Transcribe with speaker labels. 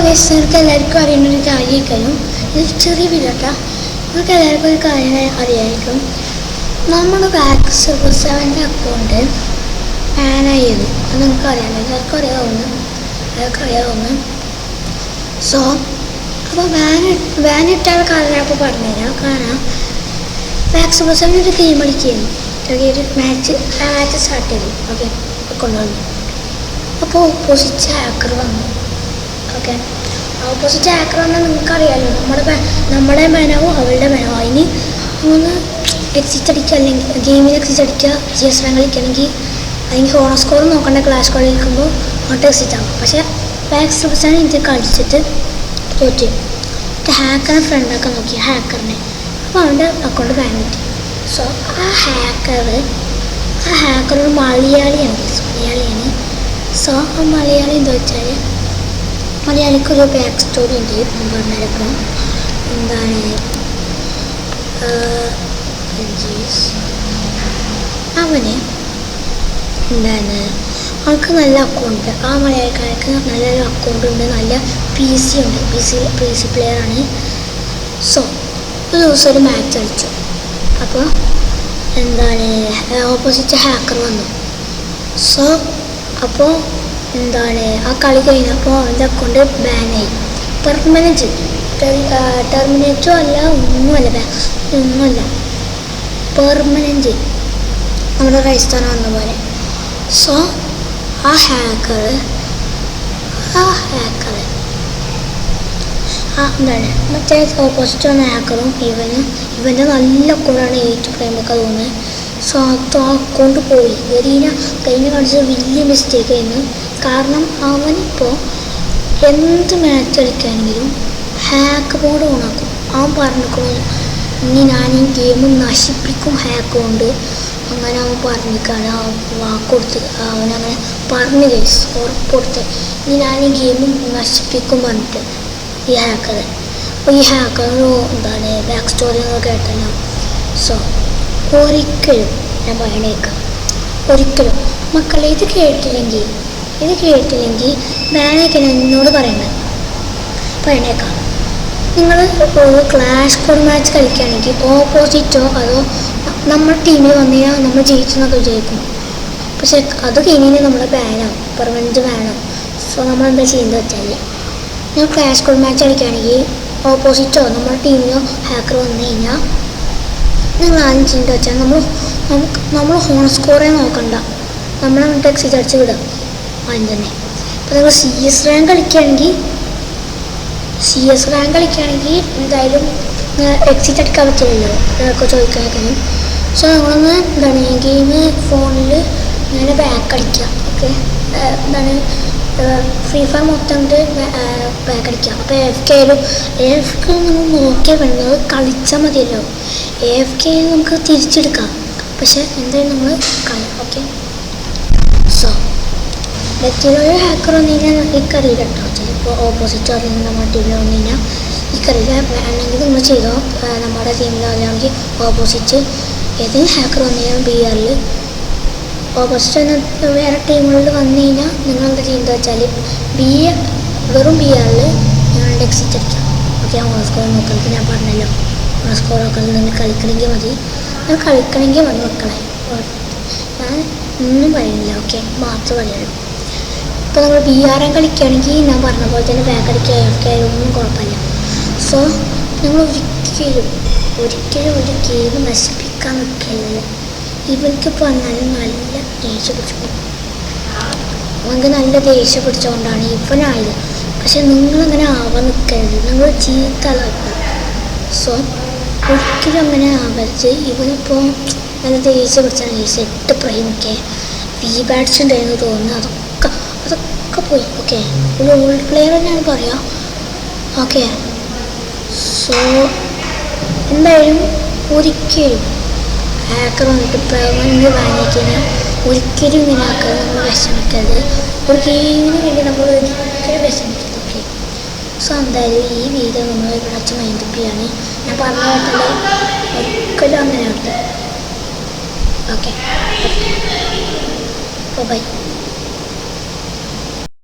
Speaker 1: Guys നിങ്ങൾക്ക് എല്ലാവർക്കും അറിയുന്ന ഒരു കാര്യമായിരിക്കും. ഇത് ചെറിയ വീഡിയോ കേട്ടോ. നിങ്ങൾക്ക് എല്ലാവർക്കും ഒരു കാര്യം അറിയായിരിക്കും. നമ്മുടെ ബാക്ക് സൂപ്പർ 7 അക്കൗണ്ട് ബാനായിരുന്നു. അത് നിങ്ങൾക്ക് അറിയാമല്ലോ, എല്ലാവർക്കും അറിയാവുന്ന. സോ അപ്പോൾ ബാനിട്ടാണ് കാരണം അപ്പോൾ പറഞ്ഞുതരാം. കാരണം ബാക്ക് സൂപ്പർ 7 ഒരു ഗെയിം കളിക്കുകയായിരുന്നു. ഒരു മാച്ച് സ്റ്റാർട്ട് ചെയ്തു. ഓക്കെ, കൊണ്ടുവന്നു. അപ്പോൾ ഓപ്പോസിറ്റ് ഹാക്കർ വന്നു. ഓക്കെ, ഓപ്പോസിറ്റ് ഹാക്കർ വന്നാൽ നിങ്ങൾക്കറിയാമല്ലോ, നമ്മുടെ ബാനാവും അവളുടെ ബാനാവും. അതിന് ഒന്ന് എക്സിറ്റ് അടിക്കുക, അല്ലെങ്കിൽ ഗെയിമിൽ എക്സിറ്റ് അടിക്കുക, CS റാങ്ക് കളിക്കുകയാണെങ്കിൽ അല്ലെങ്കിൽ ഹോണർ സ്കോർ നോക്കേണ്ട ക്ലാഷ് കോൾ കളിക്കുമ്പോൾ അങ്ങോട്ട് എക്സിറ്റ് ആവും. പക്ഷേ ബാക്ക് സൂപ്പർസാണ് ഇത് കളിച്ചിട്ട് തോറ്റ്. ഹാക്കറിനെ ഫ്രണ്ടാക്കാൻ നോക്കി ഹാക്കറിനെ. അപ്പോൾ അവൻ്റെ അക്കൗണ്ട് ബാൻ കിട്ടി. സോ ആ ഹാക്കർ ഒരു മലയാളിയാണ്. സോ ആ മലയാളി എന്താ വെച്ചാൽ, മലയാളിക്കൊരു ബാക്ക് സ്റ്റോറി ഉണ്ട്. ഞാൻ പറഞ്ഞിരിക്കും. എന്താണ് അവന് അവൾക്ക് നല്ല അക്കൗണ്ട്. ആ മലയാളിക്കാർക്ക് നല്ലൊരു അക്കൗണ്ട് ഉണ്ട്, നല്ല PC ഉണ്ട്. PC പ്ലെയറാണ്. സോ ഒരു ദിവസം ഒരു മാച്ച് കളിച്ചു. അപ്പോൾ ഓപ്പോസിറ്റ് ഹാക്കർ വന്നു. സോ അപ്പോൾ ആ കളി കഴിഞ്ഞപ്പോൾ അവൻ്റെ അക്കൗണ്ട് ബാനായി. ടെർമിനേറ്റോ അല്ല, ഒന്നുമല്ല, പെർമനൻറ്റ്. നമ്മുടെ റൈസ്ഥാൻ വന്ന പോലെ. സോ ആ ഹാക്കർ മറ്റേ ഓപ്പോസിറ്റ് വന്ന ഹാക്കറും ഇവൻ്റെ നല്ല അക്കൗണ്ടാണ് 8 പ്രൈമൊക്കെ തോന്നുന്നത്. സോ അത് ആ അക്കൗണ്ട് പോയി. കഴിഞ്ഞ കാണിച്ചത് വലിയ മിസ്റ്റേക്ക് ആയിരുന്നു. കാരണം അവനിപ്പോൾ എന്ത് മാച്ച് കളിക്കുകയാണെങ്കിലും ഹാക്ക് മോഡ് ഓണാക്കും. അവൻ പറഞ്ഞിരിക്കുന്നു, ഇനി ഞാൻ ഈ ഗെയിം നശിപ്പിക്കും ഹാക്ക് കൊണ്ട്. അങ്ങനെ അവൻ പറഞ്ഞിരിക്കുകയാണ്. വാക്കൊടുത്ത് അവനങ്ങനെ പറഞ്ഞു ഗൈസ്, ഉറപ്പൊടുത്ത് ഇനി ഞാൻ ഈ ഗെയിം നശിപ്പിക്കും പറഞ്ഞിട്ട് ഈ ഹാക്കർ. അപ്പോൾ ഈ ഹാക്കറിന് ബാക്ക് സ്റ്റോറി എന്നൊക്കെ കേട്ടല്ലോ. സോ ഒരിക്കലും ഞാൻ പറയണേക്കാം, ഒരിക്കലും മക്കളെ ഇത് കേട്ടില്ലെങ്കിൽ ബാനൊക്കെ എന്നോട് പറയണേക്കാം. നിങ്ങൾ ക്ലാഷ് കോഡ് മാച്ച് കളിക്കുകയാണെങ്കിൽ ഓപ്പോസിറ്റോ അതോ നമ്മുടെ ടീമിൽ വന്നു കഴിഞ്ഞാൽ നമ്മൾ ജയിച്ചെന്നൊക്കെ വിചാരിക്കും. പക്ഷെ അത് കഴിഞ്ഞാൽ നമ്മുടെ ബാനാവും, പെർമനൻറ്റ് ബാനാവും. സോ നമ്മളെന്താ ചെയ്യുന്നത് വെച്ചാൽ, നിങ്ങൾ ക്ലാഷ് കോഡ് മാച്ച് കളിക്കുകയാണെങ്കിൽ ഓപ്പോസിറ്റോ നമ്മുടെ ടീമിലോ ഹാക്കർ വന്നു കഴിഞ്ഞാൽ നിങ്ങൾ ആദ്യം ചെയ്യുന്നത് വെച്ചാൽ നമ്മൾ ഹോൺ സ്കോറേ നോക്കണ്ട, നമ്മളെ അങ്ങോട്ട് എക്സിറ്റ് അടിച്ച് വിടുക ആദ്യം തന്നെ. ഇപ്പോൾ നിങ്ങൾ CS റാങ്ക് കളിക്കുകയാണെങ്കിൽ എന്തായാലും എക്സിറ്റ് അടിക്കാൻ പറ്റില്ലല്ലോ, ഇതൊക്കെ ചോദിക്കാനും. സോ നമ്മളൊന്ന് ഗെയിം ഫോണിൽ ഇങ്ങനെ ബാക്ക് അടിക്കുക. ഓക്കെ, ഫ്രീ ഫയർ മൊത്തം ബാക്ക് അടിക്കുക. അപ്പോൾ AFK നമ്മൾ നോക്കിയാൽ വേണ്ടത് കളിച്ചാൽ മതിയല്ലോ. AFK നമുക്ക് തിരിച്ചെടുക്കാം, പക്ഷെ എന്തായാലും നമ്മൾ കളി. ഓക്കെ, സോ മറ്റൊരു ഹാക്കർ വന്നു കഴിഞ്ഞാൽ എനിക്കറിയില്ല കേട്ടോ. ചിലപ്പോൾ ഓപ്പോസിറ്റ് അല്ലെങ്കിൽ നമ്മുടെ ടീമിൽ വന്നു കഴിഞ്ഞാൽ എനിക്കറിയില്ല. വേണമെങ്കിൽ നിങ്ങൾ ചെയ്തോ, നമ്മുടെ ടീമിലോ അല്ലെങ്കിൽ ഓപ്പോസിറ്റ് ഏതെങ്കിലും ഹാക്കർ വന്നു കഴിഞ്ഞാൽ BRൽ ഓപ്പോസിറ്റ് വേറെ ടീമുകളിൽ വന്നു കഴിഞ്ഞാൽ നിങ്ങളെന്താ ചെയ്യുന്നത് വെച്ചാൽ വെറും BRൽ നിങ്ങളുടെ എക്സിറ്റ് അടിക്കാം. ഓക്കെ, ഹോൺ സ്കോർ നോക്കുന്നത് ഞാൻ പറഞ്ഞല്ലോ. ഹോൺ സ്കോർ നോക്കുന്നത് നിങ്ങൾ കളിക്കണമെങ്കിൽ മതി, നിങ്ങൾ കളിക്കണമെങ്കിൽ വന്ന് വെക്കണേ. ഞാൻ ഒന്നും പറയുന്നില്ല, ഓക്കെ, മാത്രം പറയുള്ളൂ. ഇപ്പോൾ നമ്മൾ BR കളിക്കുകയാണെങ്കിൽ ഞാൻ പറഞ്ഞ പോലെ തന്നെ ബാക്ക് അടിക്കുക, AFK ഒന്നും കുഴപ്പമില്ല. സോ നിങ്ങൾ ഒരിക്കലും ഒരു ഗെയിം നശിപ്പിക്കാൻ നിൽക്കരുത്. ഇവനിക്കിപ്പോൾ വന്നാലും നല്ല ദേഷ്യം പിടിച്ചു, അവർക്ക് നല്ല ദേഷ്യം പിടിച്ചുകൊണ്ടാണ് ഇവനായത്. പക്ഷെ നിങ്ങളങ്ങനെ ആവാൻ നിൽക്കരുത്, നിങ്ങൾ ചീത്ത ആക്കും. സോ ഒരിക്കലും അങ്ങനെ ആവരുത്. ഇവനിപ്പോൾ നല്ല ദേഷ്യം പിടിച്ചാണ് 8 പ്രൈമൊക്കെ ബാഡ്സ് ഉണ്ടായിരുന്നു തോന്നുന്നു. അതൊക്കെ പോയി. ഓക്കെ, ഒരു ഓൾഡ് പ്ലെയർ തന്നെയാണ് പറയാം. ഓക്കെ, സോ എന്തായാലും ഒരിക്കലും ഹാക്കർ വന്നിട്ട് പെർമനൻറ്റ് ബാനാക്കിയാൽ ഒരിക്കലും ഇങ്ങനെ ആക്കാതെ നമ്മൾ വിഷമിക്കരുത്. ഒരു ഗെയിമിന് വേണ്ടി നമ്മൾ ഒരിക്കലും വിഷമിക്കരുത്. ഓക്കെ, സോ എന്തായാലും ഈ വീഡിയോ നമ്മൾ ഇവിടെ വെച്ച് മൈൻഡപ്പ് ചെയ്യാണ്. ഞാൻ പറഞ്ഞ കേട്ടല്ലേ, ഒരിക്കലും അങ്ങനെ ആവട്ടെ. Okay, by.